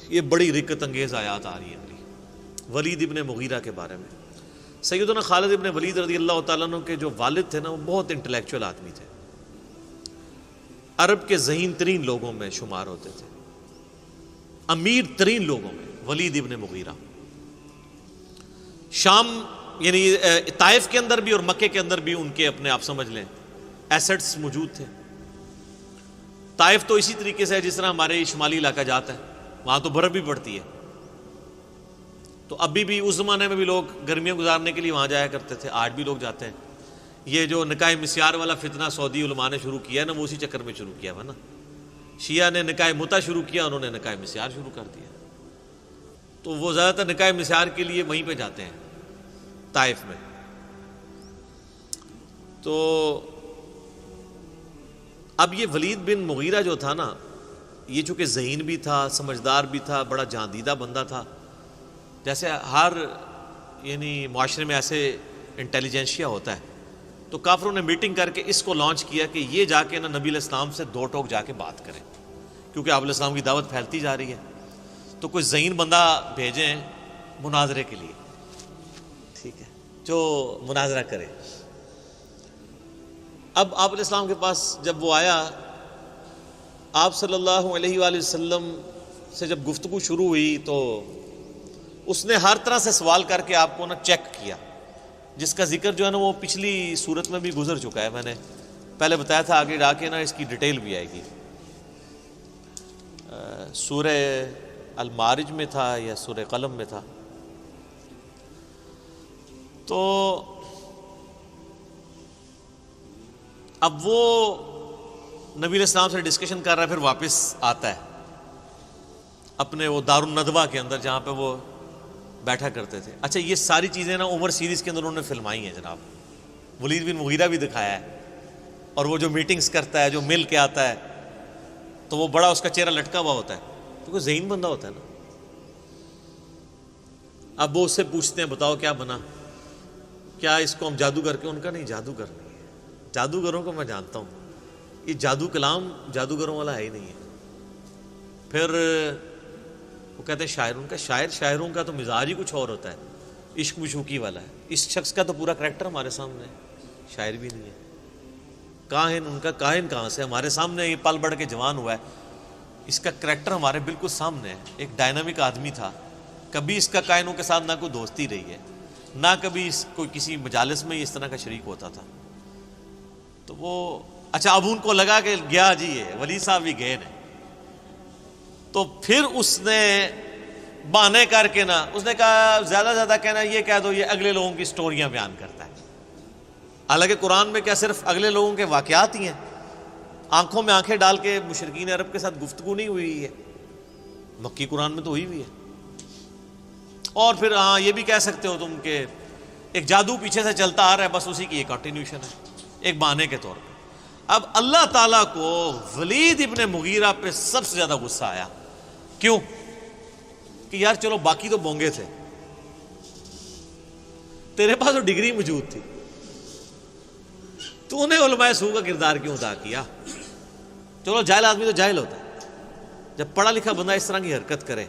یہ بڑی رکت انگیز آیات آ رہی ہیں ولید ابن مغیرہ کے بارے میں۔ سیدنا خالد ابن ولید رضی اللہ تعالیٰ عنہ کے جو والد تھے نا، وہ بہت انٹلیکچوئل آدمی تھے، عرب کے ذہین ترین لوگوں میں شمار ہوتے تھے، امیر ترین لوگوں میں ولید ابن مغیرہ۔ شام یعنی طائف کے اندر بھی اور مکے کے اندر بھی ان کے اپنے آپ سمجھ لیں ایسٹس موجود تھے۔ طائف تو اسی طریقے سے ہے جس طرح ہمارے شمالی علاقہ جاتا ہے، وہاں تو برف بھی پڑتی ہے، تو ابھی بھی اس زمانے میں بھی لوگ گرمیاں گزارنے کے لیے وہاں جایا کرتے تھے، آج بھی لوگ جاتے ہیں۔ یہ جو نکاح مسیار والا فتنہ سعودی علماء نے شروع کیا ہے نا، وہ اسی چکر میں شروع کیا ہوا نا۔ شیعہ نے نکاح متع شروع کیا، انہوں نے نکاح مسیار شروع کر دیا، تو وہ زیادہ تر نکاح مسیار کے لیے وہیں پہ جاتے ہیں طائف میں۔ تو اب یہ ولید بن مغیرہ جو تھا نا، یہ چونکہ ذہین بھی تھا، سمجھدار بھی تھا، بڑا جاندیدہ بندہ تھا، جیسے ہر یعنی معاشرے میں ایسے انٹیلیجنشیا ہوتا ہے، تو کافروں نے میٹنگ کر کے اس کو لانچ کیا کہ یہ جا کے نا نبی علیہ السلام سے دو ٹوک جا کے بات کریں، کیونکہ آپ علیہ السلام کی دعوت پھیلتی جا رہی ہے، تو کوئی ذہین بندہ بھیجیں مناظرے کے لیے، ٹھیک ہے، جو مناظرہ کرے۔ اب آپ علیہ السلام کے پاس جب وہ آیا، آپ صلی اللہ علیہ وآلہ وسلم سے جب گفتگو شروع ہوئی تو اس نے ہر طرح سے سوال کر کے آپ کو نا چیک کیا، جس کا ذکر جو ہے نا وہ پچھلی صورت میں بھی گزر چکا ہے، میں نے پہلے بتایا تھا، آگے جا کے نا اس کی ڈیٹیل بھی آئے گی۔ سورہ المعارج میں تھا یا سورہ قلم میں تھا، تو اب وہ نبی علیہ السلام سے ڈسکشن کر رہا ہے، پھر واپس آتا ہے اپنے وہ دار الندوہ کے اندر جہاں پہ وہ بیٹھا کرتے تھے۔ اچھا، یہ ساری چیزیں نا عمر سیریز کے اندر انہوں نے فلمائی ہیں جناب، ولید بن مغیرہ بھی دکھایا ہے، اور وہ جو میٹنگز کرتا ہے، جو مل کے آتا ہے، تو وہ بڑا اس کا چہرہ لٹکا ہوا ہوتا ہے، تو کوئی ذہین بندہ ہوتا ہے نا۔ اب وہ اس سے پوچھتے ہیں بتاؤ کیا بنا، کیا اس کو ہم جادو کر کے، ان کا نہیں، جادوگر نہیں ہے، جادوگروں کو میں جانتا ہوں، یہ جادو کلام جادوگروں والا ہے ہی نہیں ہے۔ پھر وہ کہتے ہیں شاعر، ان کا شاعروں کا تو مزاج ہی کچھ اور ہوتا ہے، عشق مشوقی والا ہے، اس شخص کا تو پورا کریکٹر ہمارے سامنے ہے، شاعر بھی نہیں ہے، کاہن، ان کا کاہن کہاں سے، ہمارے سامنے یہ پل بڑھ کے جوان ہوا ہے، اس کا کریکٹر ہمارے بالکل سامنے ہے، ایک ڈائنامک آدمی تھا، کبھی اس کا کائنوں کے ساتھ نہ کوئی دوستی رہی ہے، نہ کبھی کوئی کسی مجالس میں اس طرح کا شریک ہوتا تھا۔ تو وہ اچھا، اب ان کو لگا کہ گیا جی یہ ولی صاحب بھی گئے نے، تو پھر اس نے بہانے کر کے نا، اس نے کہا زیادہ سے زیادہ کہنا یہ کہہ دو یہ اگلے لوگوں کی سٹوریاں بیان کرتا ہے، حالانکہ قرآن میں کیا صرف اگلے لوگوں کے واقعات ہی ہیں، آنکھوں میں آنکھیں ڈال کے مشرکین عرب کے ساتھ گفتگو نہیں ہوئی ہے، مکی قرآن میں تو ہوئی ہوئی ہے۔ اور پھر ہاں یہ بھی کہہ سکتے ہو تم کہ ایک جادو پیچھے سے چلتا آ رہا ہے، بس اسی کی ایک کنٹینیوشن ہے، ایک بہانے کے طور پہ۔ اب اللہ تعالیٰ کو ولید ابن مغیرہ پہ سب سے زیادہ غصہ آیا، کیوں؟ کہ یار چلو باقی تو بونگے تھے، تیرے پاس تو ڈگری موجود تھی، تو نے علماء سو کا کردار کیوں ادا کیا؟ چلو جاہل آدمی تو جاہل ہوتا ہے، جب پڑھا لکھا بندہ اس طرح کی حرکت کرے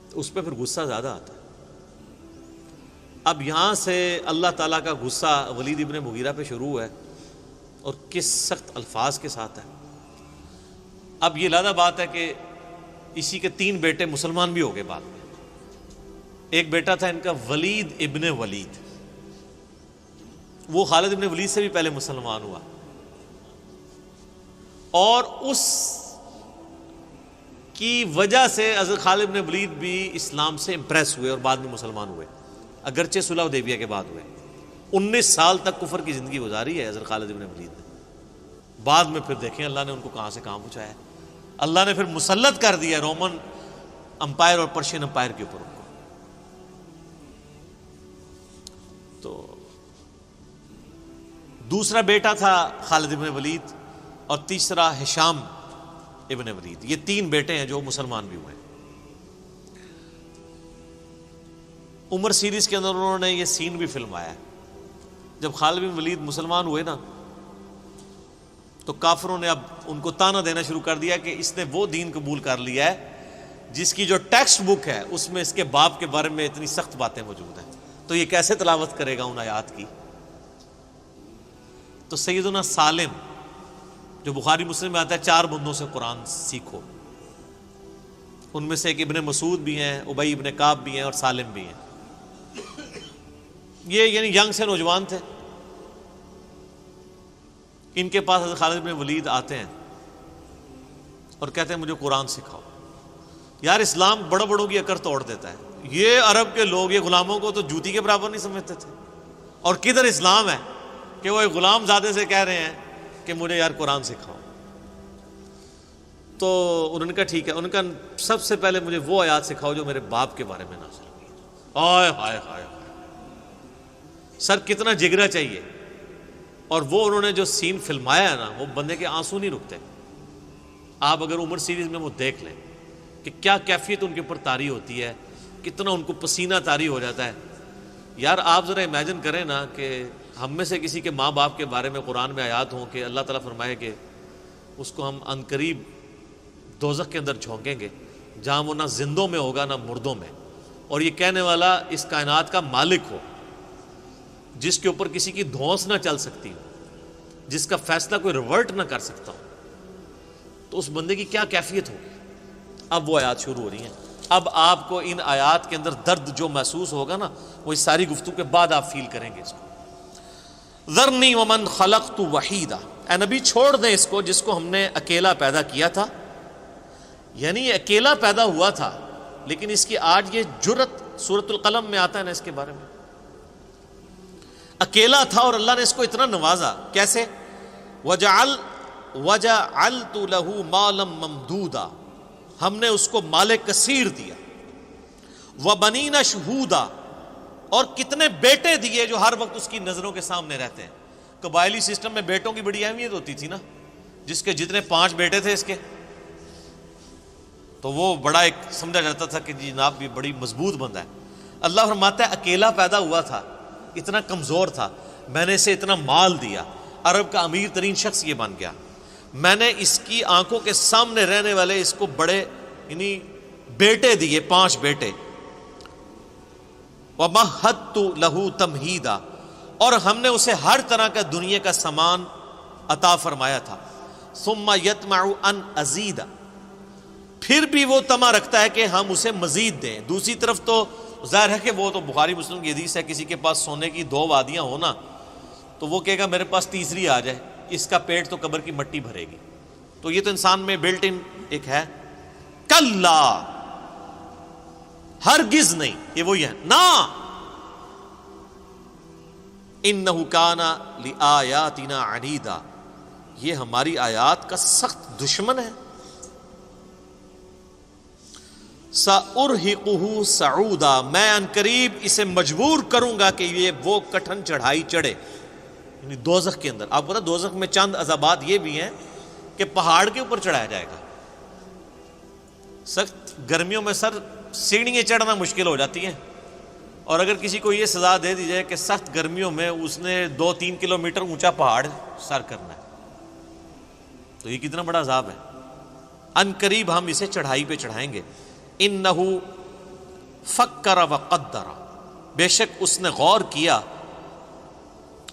تو اس پہ پھر غصہ زیادہ آتا ہے۔ اب یہاں سے اللہ تعالیٰ کا غصہ ولید ابن مغیرہ پہ شروع ہے، اور کس سخت الفاظ کے ساتھ ہے۔ اب یہ لادہ بات ہے کہ اسی کے 3 بیٹے مسلمان بھی ہو گئے بعد میں۔ ایک بیٹا تھا ان کا ولید ابن ولید، وہ خالد ابن ولید سے بھی پہلے مسلمان ہوا، اور اس کی وجہ سے حضرت خالد ابن ولید بھی اسلام سے امپریس ہوئے اور بعد میں مسلمان ہوئے، اگرچہ صلح حدیبیہ کے بعد ہوئے۔ 19 سال تک کفر کی زندگی گزاری ہے حضرت خالد ابن ولید نے، بعد میں پھر دیکھیں اللہ نے ان کو کہاں سے کہاں پہنچایا، اللہ نے پھر مسلط کر دیا رومن امپائر اور پرشین امپائر کے اوپر ان کو۔ تو دوسرا بیٹا تھا خالد ابن ولید، اور تیسرا ہشام ابن ولید، یہ 3 بیٹے ہیں جو مسلمان بھی ہوئے۔ عمر سیریز کے اندر انہوں نے یہ سین بھی فلمایا ہے، جب خالد بن ولید مسلمان ہوئے نا تو کافروں نے اب ان کو تانا دینا شروع کر دیا کہ اس نے وہ دین قبول کر لیا ہے جس کی جو ٹیکسٹ بک ہے اس میں اس کے باپ کے بارے میں اتنی سخت باتیں موجود ہیں، تو یہ کیسے تلاوت کرے گا ان آیات کی؟ تو سیدنا سالم جو بخاری مسلم میں آتا ہے 4 بندوں سے قرآن سیکھو، ان میں سے ایک ابن مسعود بھی ہیں، ابی ابن کعب بھی ہیں اور سالم بھی ہیں۔ یہ یعنی ینگ سے نوجوان تھے، ان کے پاس حضرت خالد بن ولید آتے ہیں اور کہتے ہیں مجھے قرآن سکھاؤ۔ یار اسلام بڑوں بڑوں کی اکڑ توڑ دیتا ہے، یہ عرب کے لوگ یہ غلاموں کو تو جوتی کے برابر نہیں سمجھتے تھے، اور کدھر اسلام ہے کہ وہ ایک غلام زادے سے کہہ رہے ہیں کہ مجھے یار قرآن سکھاؤ۔ تو انہوں نے کہا ٹھیک ہے، ان کا سب سے پہلے مجھے وہ آیات سکھاؤ جو میرے باپ کے بارے میں نازل ہوئی۔ ہائے ہائے ہائے، سر کتنا جگرا چاہیے، اور وہ انہوں نے جو سین فلمایا ہے نا، وہ بندے کے آنسو نہیں رکتے۔ آپ اگر عمر سیریز میں وہ دیکھ لیں کہ کیا کیفیت ان کے اوپر طاری ہوتی ہے، کتنا ان کو پسینہ طاری ہو جاتا ہے۔ یار آپ ذرا امیجن کریں نا کہ ہم میں سے کسی کے ماں باپ کے بارے میں قرآن میں آیات ہوں کہ اللہ تعالیٰ فرمائے کہ اس کو ہم عنقریب دوزخ کے اندر جھونکیں گے جہاں وہ نہ زندوں میں ہوگا نہ مردوں میں، اور یہ کہنے والا اس کائنات کا مالک ہو جس کے اوپر کسی کی دھونس نہ چل سکتی ہو، جس کا فیصلہ کوئی ریورٹ نہ کر سکتا ہو، تو اس بندے کی کیا کیفیت ہوگی۔ اب وہ آیات شروع ہو رہی ہیں، اب آپ کو ان آیات کے اندر درد جو محسوس ہوگا نا، وہ اس ساری گفتگو کے بعد آپ فیل کریں گے اس کو۔ ذرنی ومن خلقت وحیدا، اے نبی چھوڑ دیں اس کو جس کو ہم نے اکیلا پیدا کیا تھا، یعنی یہ اکیلا پیدا ہوا تھا، لیکن اس کی آج یہ جرت سورۃ القلم میں آتا ہے نا اس کے بارے میں، اکیلا تھا اور اللہ نے اس کو اتنا نوازا۔ کیسے؟ وجعلت له مالا ممدودا، ہم نے اس کو مال کثیر دیا، وبنین شہودا، اور کتنے بیٹے دیے جو ہر وقت اس کی نظروں کے سامنے رہتے ہیں۔ قبائلی سسٹم میں بیٹوں کی بڑی اہمیت ہوتی تھی نا، جس کے جتنے 5 بیٹے تھے اس کے، تو وہ بڑا ایک سمجھا جاتا تھا کہ جناب یہ بڑی مضبوط بندہ ہے۔ اللہ فرماتا ہے اکیلا پیدا ہوا تھا، اتنا کمزور تھا، میں نے اسے اتنا مال دیا، عرب کا امیر ترین شخص یہ بن گیا، میں نے اس کی آنکھوں کے سامنے رہنے والے اس کو بڑے یعنی بیٹے دیے، 5 بیٹے۔ وَمَهَّدتُّ لَهُ تَمْهِيدًا، اور ہم نے اسے ہر طرح کا دنیا کا سامان عطا فرمایا تھا۔ ثُمَّ يَطْمَعُ أَنْ أَزِيدَ، پھر بھی وہ طمع رکھتا ہے کہ ہم اسے مزید دیں۔ دوسری طرف تو ظاہر ہے کہ وہ تو بخاری مسلم کی حدیث ہے، کسی کے پاس سونے کی 2 وادیاں ہونا تو وہ کہے گا میرے پاس تیسری آ جائے، اس کا پیٹ تو قبر کی مٹی بھرے گی۔ تو یہ تو انسان میں بلٹ ان ایک ہے۔ کلا، ہرگز نہیں، یہ وہی ہے نا، انہ کان لآیاتنا عنیدا، یہ ہماری آیات کا سخت دشمن ہے۔ سأرہقہ صعودا، میں عنقریب اسے مجبور کروں گا کہ یہ وہ کٹھن چڑھائی چڑھے، یعنی دوزخ کے اندر۔ آپ کو پتا دوزخ میں چند عذابات یہ بھی ہیں کہ پہاڑ کے اوپر چڑھایا جائے گا۔ سخت گرمیوں میں سر سیڑھیاں چڑھنا مشکل ہو جاتی ہیں، اور اگر کسی کو یہ سزا دے دی جائے کہ سخت گرمیوں میں اس نے 2-3 کلومیٹر اونچا پہاڑ سر کرنا ہے، تو یہ کتنا بڑا عذاب ہے۔ عنقریب ہم اسے چڑھائی پہ چڑھائیں گے۔ انہ فکر وقدر، بے شک اس نے غور کیا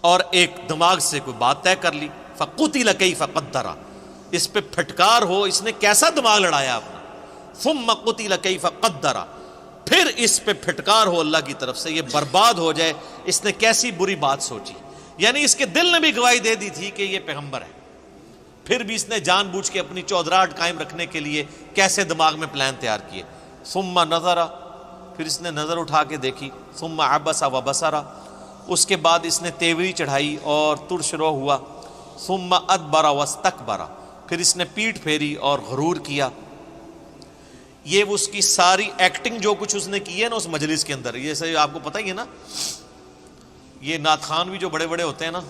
اور ایک دماغ سے کوئی بات طے کر لی۔ فقتل کیف قدر، اس پہ پھٹکار ہو اس نے کیسا دماغ لڑایا اپنا۔ ثم قتل کیف قدر، پھر اس پہ پھٹکار ہو اللہ کی طرف سے، یہ برباد ہو جائے، اس نے کیسی بری بات سوچی۔ یعنی اس کے دل نے بھی گواہی دے دی تھی کہ یہ پیغمبر ہے، پھر بھی اس نے جان بوجھ کے اپنی چودراہٹ قائم رکھنے کے لیے کیسے دماغ میں پلان تیار کیے۔ ثم نظر، پھر اس نے نظر اٹھا کے دیکھی۔ ثم عبس وبصر، اس کے بعد اس نے تیوری چڑھائی اور ترش رو ہوا۔ ثم ادبر واستکبر، پھر اس نے پیٹھ پھیری اور غرور کیا۔ یہ اس کی ساری ایکٹنگ جو کچھ اس نے کی ہے نا اس مجلس کے اندر، یہ سے آپ کو پتہ ہی ہے نا، یہ نعت خوان بھی جو بڑے بڑے ہوتے ہیں نا،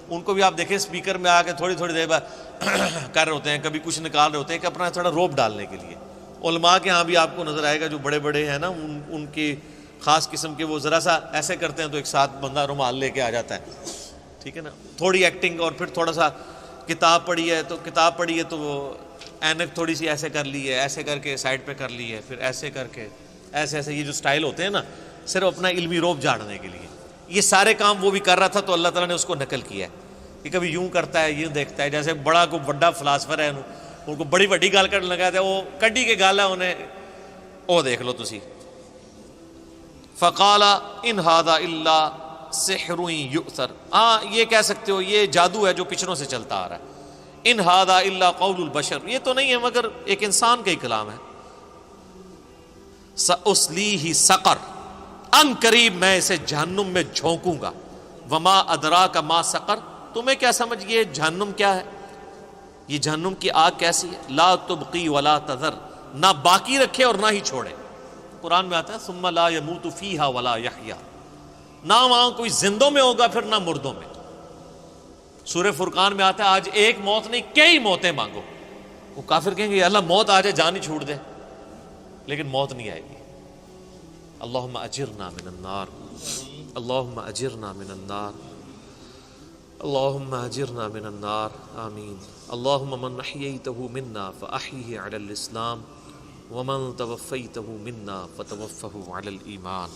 ان کو بھی آپ دیکھیں اسپیکر میں آ کے تھوڑی تھوڑی دیر بعد کر رہے ہوتے ہیں، کبھی کچھ نکال رہے ہوتے ہیں کہ اپنا تھوڑا روب ڈالنے کے لیے۔ علماء کے ہاں بھی آپ کو نظر آئے گا جو بڑے بڑے ہیں نا، ان کی خاص قسم کے وہ ذرا سا ایسے کرتے ہیں تو ایک ساتھ بندہ رومال لے کے آ جاتا ہے، ٹھیک ہے نا، تھوڑی ایکٹنگ اور پھر تھوڑا سا کتاب پڑھی ہے تو وہ اینک تھوڑی سی ایسے کر لی ہے، ایسے کر کے سائڈ پہ کر لی ہے، پھر ایسے کر کے ایسے یہ جو سٹائل ہوتے ہیں نا صرف اپنا علمی روب جھاڑنے کے لیے، یہ سارے کام وہ بھی کر رہا تھا تو اللہ تعالیٰ نے اس کو نقل کیا ہے کہ کبھی یوں کرتا ہے، یوں دیکھتا ہے، جیسے بڑا فلاسفر ہے ان کو بڑی وڈی گال کر لگا ہے، وہ کڈی کے گال ہے انہیں وہ دیکھ لو تسی۔ فقال ان ھذا الا سحر یؤثر، ہاں یہ کہہ سکتے ہو یہ جادو ہے جو پچھڑوں سے چلتا آ رہا ہے، ان ھذا الا قول البشر، یہ تو نہیں ہے مگر ایک انسان کا ہی کلام ہے۔ سأصلیہ سقر، ان قریب میں اسے جہنم میں جھونکوں گا، وما ادراک ما سقر، تمہیں کیا سمجھ یہ جہنم کیا ہے، یہ جہنم کی آگ کیسی ہے، لا تبقی ولا تذر، نہ باقی رکھے اور نہ ہی چھوڑے، قرآن میں آتا ہے ثم لا يموت فیہا ولا یحیا، نہ وہاں کوئی زندوں میں ہوگا پھر نہ مردوں میں۔ سورہ فرقان میں آتا ہے آج ایک موت نہیں کئی موتیں مانگو، وہ کافر کہیں گے اللہ موت آ جائے جان ہی چھوڑ دے، لیکن موت نہیں آئے گی۔ اللہم اجرنا من النار، اللہم اجرنا من النار، اللہم اجرنا من النار، آمین۔ اللہم من احییتہ منا فاحیہ علی الاسلام ومن توفیتہ منا فتوفہ علی الایمان۔